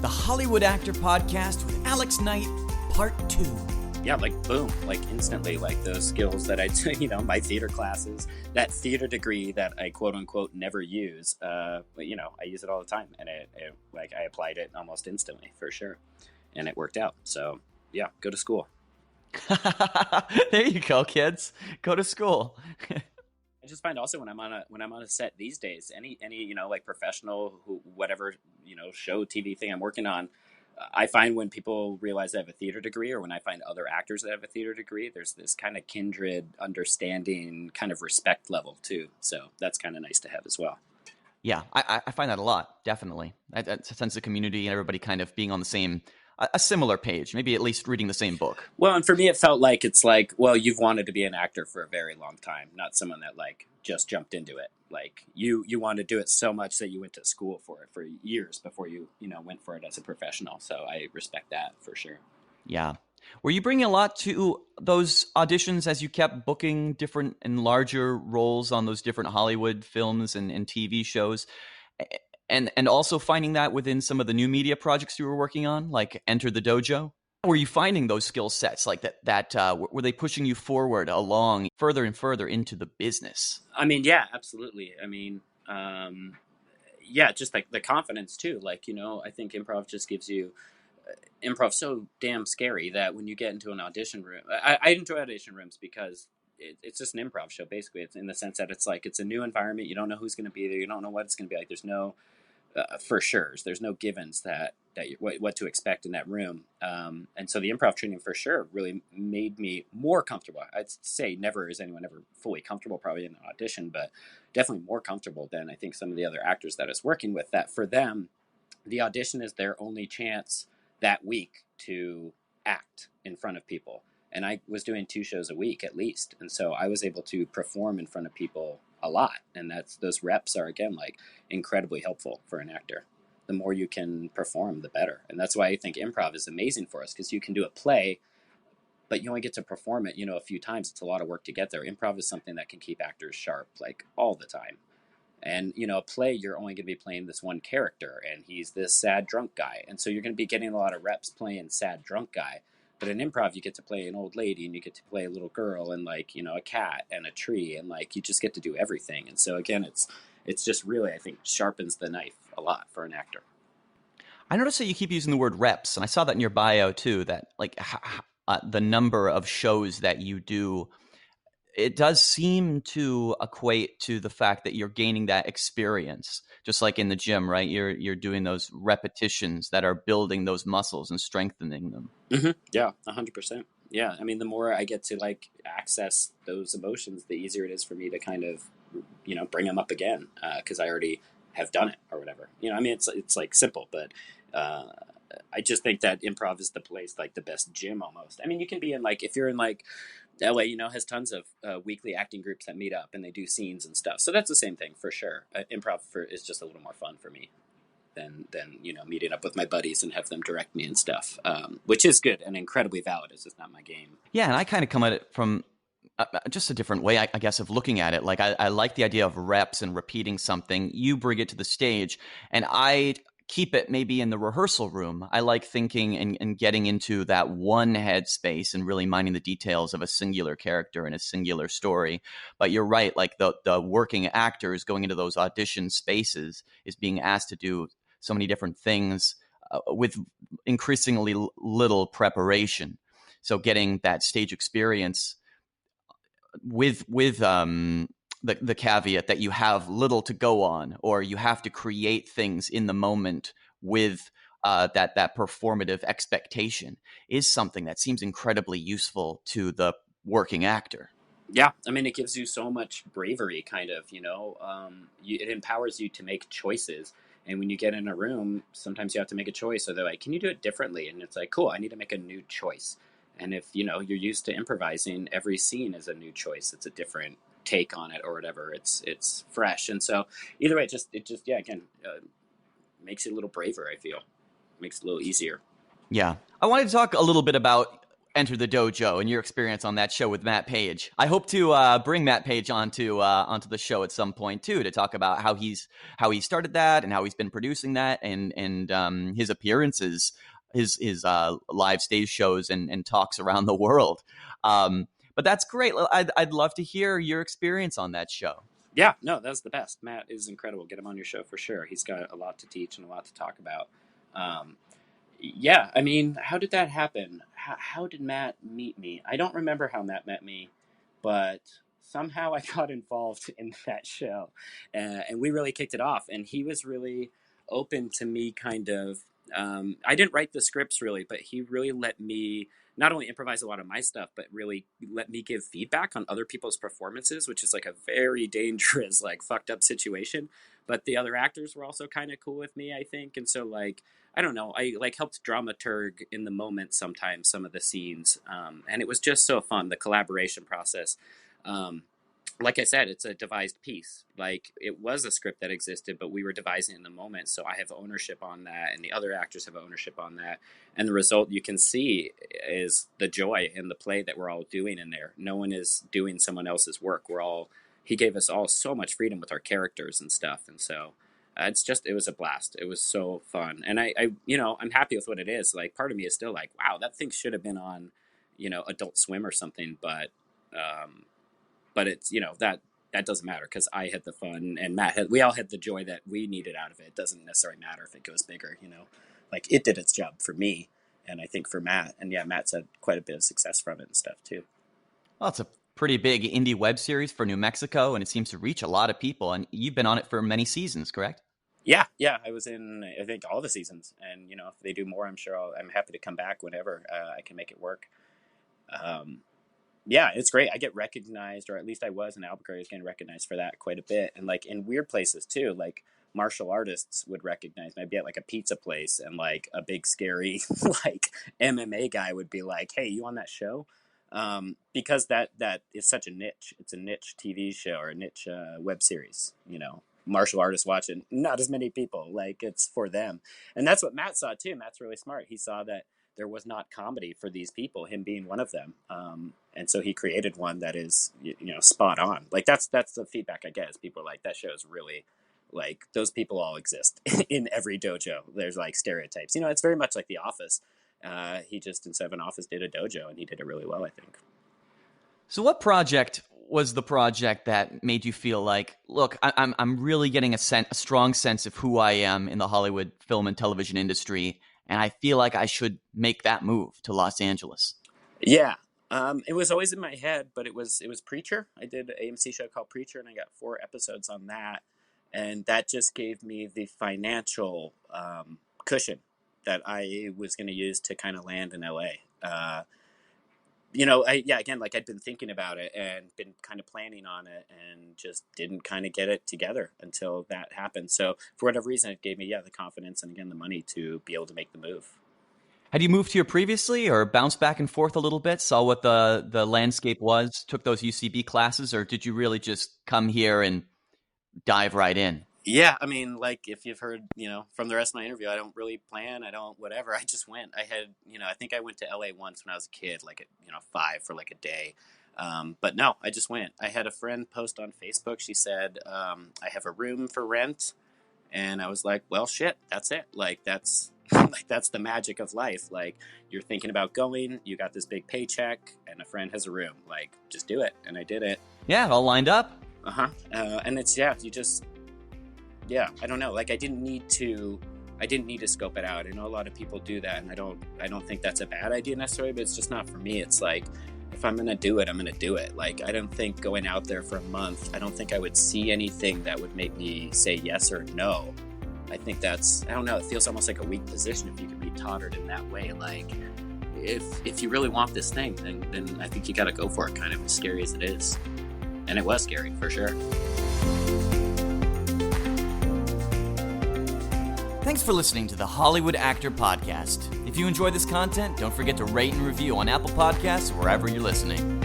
the Hollywood Actor Podcast with Alex Knight, Part 2. Yeah, like boom, like instantly, like those skills that I, my theater classes, that theater degree that I quote unquote never use, but I use it all the time, and I applied it almost instantly for sure, and it worked out. So yeah, go to school. There you go, kids. Go to school. I just find also when I'm on a set these days, any like professional whatever show TV thing I'm working on, I find when people realize I have a theater degree, or when I find other actors that have a theater degree, there's this kind of kindred understanding, kind of respect level too. So that's kind of nice to have as well. Yeah, I find that a lot, definitely. That sense of community and everybody kind of being on the same, a similar page, maybe at least reading the same book. Well, and for me, it felt like well, you've wanted to be an actor for a very long time, not someone that like just jumped into it. Like you want to do it so much that you went to school for it for years before you went for it as a professional. So I respect that for sure. Yeah. Were you bringing a lot to those auditions as you kept booking different and larger roles on those different Hollywood films and TV shows? And also finding that within some of the new media projects you were working on, like Enter the Dojo? Were you finding those skill sets like that were they pushing you forward along further and further into the business? I mean, yeah, absolutely. I mean, yeah, just like the confidence too. Like, I think improv just gives you improv's so damn scary that when you get into an audition room, I enjoy audition rooms because it's just an improv show. Basically, it's in the sense that it's a new environment. You don't know who's going to be there. You don't know what it's going to be like. There's no for sure. There's no givens that what to expect in that room. And so the improv training for sure really made me more comfortable. I'd say never is anyone ever fully comfortable probably in an audition, but definitely more comfortable than I think some of the other actors that I was working with, that for them, the audition is their only chance that week to act in front of people. And I was doing 2 shows a week at least. And so I was able to perform in front of people a lot. And those reps are, again, like incredibly helpful for an actor. The more you can perform, the better. And that's why I think improv is amazing for us, because you can do a play, but you only get to perform it, a few times. It's a lot of work to get there. Improv is something that can keep actors sharp, like all the time. And, a play, you're only going to be playing this one character, and he's this sad drunk guy. And so you're going to be getting a lot of reps playing sad drunk guy. But in improv, you get to play an old lady, and you get to play a little girl, and like, a cat and a tree, and like, you just get to do everything. And so again, it's just really, I think, sharpens the knife a lot for an actor. I noticed that you keep using the word reps, and I saw that in your bio too, that like the number of shows that you do, it does seem to equate to the fact that you're gaining that experience, just like in the gym, right? You're doing those repetitions that are building those muscles and strengthening them. Mm-hmm. Yeah, 100%. Yeah, I mean, the more I get to like access those emotions, the easier it is for me to kind of, bring them up again, because I already have done it or whatever. I mean, it's like simple, but I just think that improv is the place, like the best gym almost. I mean, you can be in like, if you're in like LA, has tons of weekly acting groups that meet up and they do scenes and stuff. So that's the same thing for sure. Improv is just a little more fun for me than meeting up with my buddies and have them direct me and stuff, which is good and incredibly valid. It's just not my game. Yeah, and I kind of come at it from just a different way, I guess, of looking at it. Like I like the idea of reps and repeating something. You bring it to the stage, and I keep it maybe in the rehearsal room. I like thinking and getting into that one headspace and really minding the details of a singular character and a singular story. But you're right, like the working actors going into those audition spaces is being asked to do so many different things with increasingly little preparation. So getting that stage experience with the caveat that you have little to go on, or you have to create things in the moment with that performative expectation, is something that seems incredibly useful to the working actor. Yeah, I mean, it gives you so much bravery, kind of, it empowers you to make choices. And when you get in a room, sometimes you have to make a choice, or they're like, can you do it differently? And it's like, cool, I need to make a new choice. And if, you're used to improvising, every scene is a new choice. It's a different take on it or whatever. It's fresh. And so either way, it just makes it a little braver, I feel. Makes it a little easier. Yeah. I wanted to talk a little bit about Enter the Dojo and your experience on that show with Matt Page. I hope to bring Matt Page onto the show at some point too, to talk about how he started that and how he's been producing that, and his appearances, his live stage shows and talks around the world. But that's great. I'd love to hear your experience on that show. Yeah, no, that's the best. Matt is incredible. Get him on your show for sure. He's got a lot to teach and a lot to talk about. Yeah, I mean, how did that happen? How did Matt meet me? I don't remember how Matt met me, but somehow I got involved in that show, and we really kicked it off. And he was really open to me kind of. I didn't write the scripts really, but he really let me not only improvise a lot of my stuff, but really let me give feedback on other people's performances, which is like a very dangerous, like fucked up situation. But the other actors were also kind of cool with me, I think. And so like, I don't know, I like helped dramaturg in the moment sometimes some of the scenes. And it was just so fun, the collaboration process. Like I said, it's a devised piece. Like it was a script that existed, but we were devising in the moment. So I have ownership on that, and the other actors have ownership on that. And the result you can see is the joy in the play that we're all doing in there. No one is doing someone else's work. He gave us all so much freedom with our characters and stuff. And so it was a blast. It was so fun. And I'm happy with what it is. Like part of me is still like, wow, that thing should have been on, Adult Swim or something. But it's, that doesn't matter because I had the fun and we all had the joy that we needed out of it. It doesn't necessarily matter if it goes bigger, like it did its job for me. And I think for Matt, and yeah, Matt's had quite a bit of success from it and stuff too. Well, it's a pretty big indie web series for New Mexico, and it seems to reach a lot of people. And you've been on it for many seasons, correct? Yeah. I was in, I think, all the seasons. And, if they do more, I'm sure I'm happy to come back whenever I can make it work. Yeah, it's great. I get recognized, or at least I was in Albuquerque, I was getting recognized for that quite a bit. And like in weird places too, like martial artists would recognize me. I'd be at like a pizza place and like a big scary like MMA guy would be like, hey, you on that show? Because that is such a niche. It's a niche TV show or a niche web series, martial artists watch it. Not as many people, like it's for them. And that's what Matt saw too. Matt's really smart. He saw that there was not comedy for these people, him being one of them. And so he created one that is, spot on. Like that's the feedback I get is people are like, that show is really like, those people all exist in every dojo. There's like stereotypes, it's very much like The Office. He just, instead of an office, did a dojo, and he did it really well, I think. So what project was the project that made you feel like, look, I'm really getting a strong sense of who I am in the Hollywood film and television industry, and I feel like I should make that move to Los Angeles? Yeah. It was always in my head, but it was Preacher. I did an AMC show called Preacher, and I got 4 episodes on that. And that just gave me the financial cushion that I was going to use to kind of land in LA. Again, like I'd been thinking about it and been kind of planning on it and just didn't kind of get it together until that happened. So for whatever reason, it gave me, the confidence and again, the money to be able to make the move. Had you moved here previously or bounced back and forth a little bit, saw what the landscape was, took those UCB classes, or did you really just come here and dive right in? Yeah, I mean, like if you've heard, from the rest of my interview, I don't really plan. I don't, whatever. I just went. I had, I think I went to LA once when I was a kid, like at, 5 for like a day. But no, I just went. I had a friend post on Facebook. She said, I have a room for rent. And I was like, well, shit, that's it. Like, that's like, that's the magic of life. Like, you're thinking about going, you got this big paycheck, and a friend has a room. Like, just do it. And I did it. Yeah, it all lined up. And it's, I don't know. Like, I didn't need to scope it out. I know a lot of people do that, and I don't think that's a bad idea necessarily, but it's just not for me. It's like, if I'm going to do it, I'm going to do it. Like, I don't think going out there for a month, I don't think I would see anything that would make me say yes or no. I think I don't know, it feels almost like a weak position if you can be tottered in that way. Like, if you really want this thing, then I think you got to go for it, kind of as scary as it is. And it was scary, for sure. Thanks for listening to the Hollywood Actor Podcast. If you enjoy this content, don't forget to rate and review on Apple Podcasts or wherever you're listening.